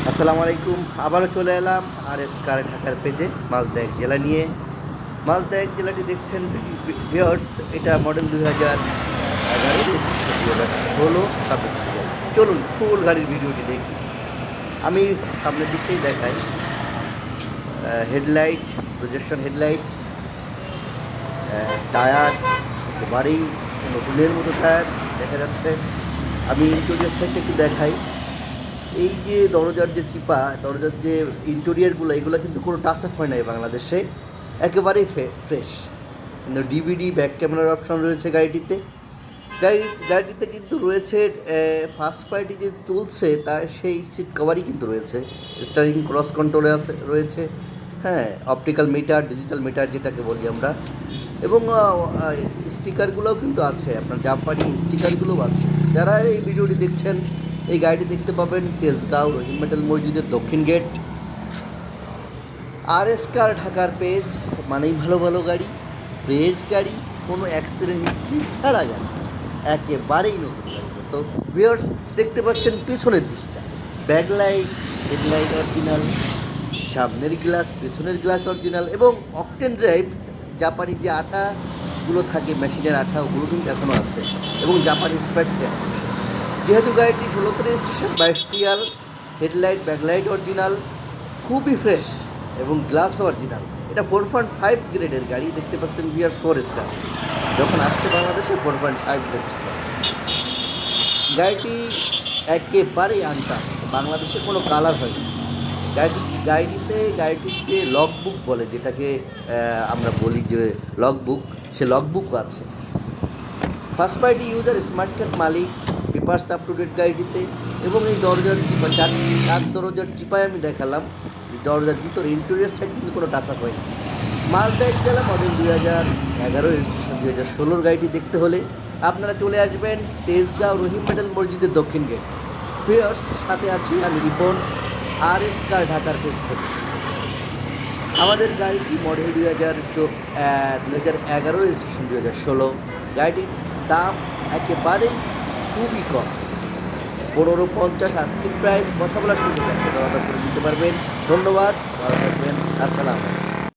আসসালামু আলাইকুম। আবারও চলে এলাম আর কার ঢাকার পেজে মালদা এক জেলা নিয়ে। মালদা এক জেলাটি দেখছেন ভিউয়ার্স, এটা মডেল 2011, রেজিস্ট্রেশন 2016-17 গাড়ি। চলুন ফুল গাড়ির ভিডিওটি দেখি। আমি সামনের দিকটাই দেখাই। হেডলাইট, প্রজেকশন হেডলাইট, টায়ার একেবারেই নতুনের মতো টায়ার দেখা যাচ্ছে। আমি ইন্টেরিয়র সাইডটা একটু দেখাই। এই যে দরজার যে চিপা, দরজার যে ইন্টেরিয়ারগুলো, এগুলো কিন্তু কোনো টাচ আপ হয় নাই বাংলাদেশে, একেবারেই ফ্রেশ। কিন্তু ডিভিডি ব্যাক ক্যামেরার অপশন রয়েছে গাড়িটিতে। গাড়িটিতে কিন্তু রয়েছে ফার্স্ট পার্টি যে চলছে তার সেই সিট কভারই কিন্তু রয়েছে। স্টারিং ক্রস কন্ট্রোলে রয়েছে, হ্যাঁ, অপটিক্যাল মিটার, ডিজিটাল মিটার যেটাকে বলি আমরা। এবং স্টিকারগুলোও কিন্তু আছে, আপনার জাপানি স্টিকারগুলোও আছে। যারা এই ভিডিওটি দেখছেন, এই গাড়িটি দেখতে পাবেন তেজগাঁও রহিম মেটাল মসজিদের দক্ষিণ গেট। আর কার ঢাকার পেজ মানেই ভালো ভালো গাড়ি, ফ্রেশ গাড়ি, কোনো অ্যাক্সিডেন্ট হিস্ট্রি ছাড়া গাড়ি, একেবারেই নতুন গাড়ি। তো ভিউয়ার্স, দেখতে পাচ্ছেন পেছনের দিকটা, ব্যাকলাইট, হেডলাইট অরিজিনাল, সামনের গ্লাস, পেছনের গ্লাস অরিজিনাল, এবং অকটেন ড্রাইভ জাপানি যে আঠাগুলো থাকে, মেশিনের আঠা, ওগুলো কিন্তু এখনও আছে, এবং জাপানি স্প্যাট। যেহেতু গাড়িটি 16তে registration, 22 serial, headlight backlight original, খুবই ফ্রেশ, এবং গ্লাসও অরিজিনাল। এটা 4.5 গ্রেডের গাড়ি, দেখতে পাচ্ছেন ভিউয়ার্স, 4 স্টার। যখন আসছে বাংলাদেশে 4.5 গ্রেড ছিল গাড়িটি। একেবারেই আনটাচ, বাংলাদেশে কোনো কালার হয়নি গাড়িটির যে লগ বুক বলে, যেটাকে আমরা বলি যে লগ বুক, সে লগ বুকও আছে। First party user, smart card মালিক, পেপারস আপ টু ডেট গাড়িটিতে। এবং এই দরজার চিপা, চার দরজার চিপায় আমি দেখালাম, এই দরজার ভিতরে ইন্টেরিয়র সাইড কিন্তু কোনো টাচ আপ হয়নি। মালদা এক জেলা, মডেল 2011, রেজিস্ট্রেশন 2016 গাড়িটি দেখতে হলে আপনারা চলে আসবেন তেজগাঁও রহিম মেটাল মসজিদের দক্ষিণ গেট। ভিউয়ার্স, সাথে আছি আমি রিপন, কার ঢাকার পেজ থেকে। আমাদের গাড়িটি মডেল 2011, রেজিস্ট্রেশন 2016। গাড়িটির দাম একেবারেই খুবই কম, 1550 আস্কিং প্রাইস। কথা বলার সুযোগ আছে, দরদাম করে নিতে পারবেন। ধন্যবাদ, ভালো থাকবেন, আসসালাম।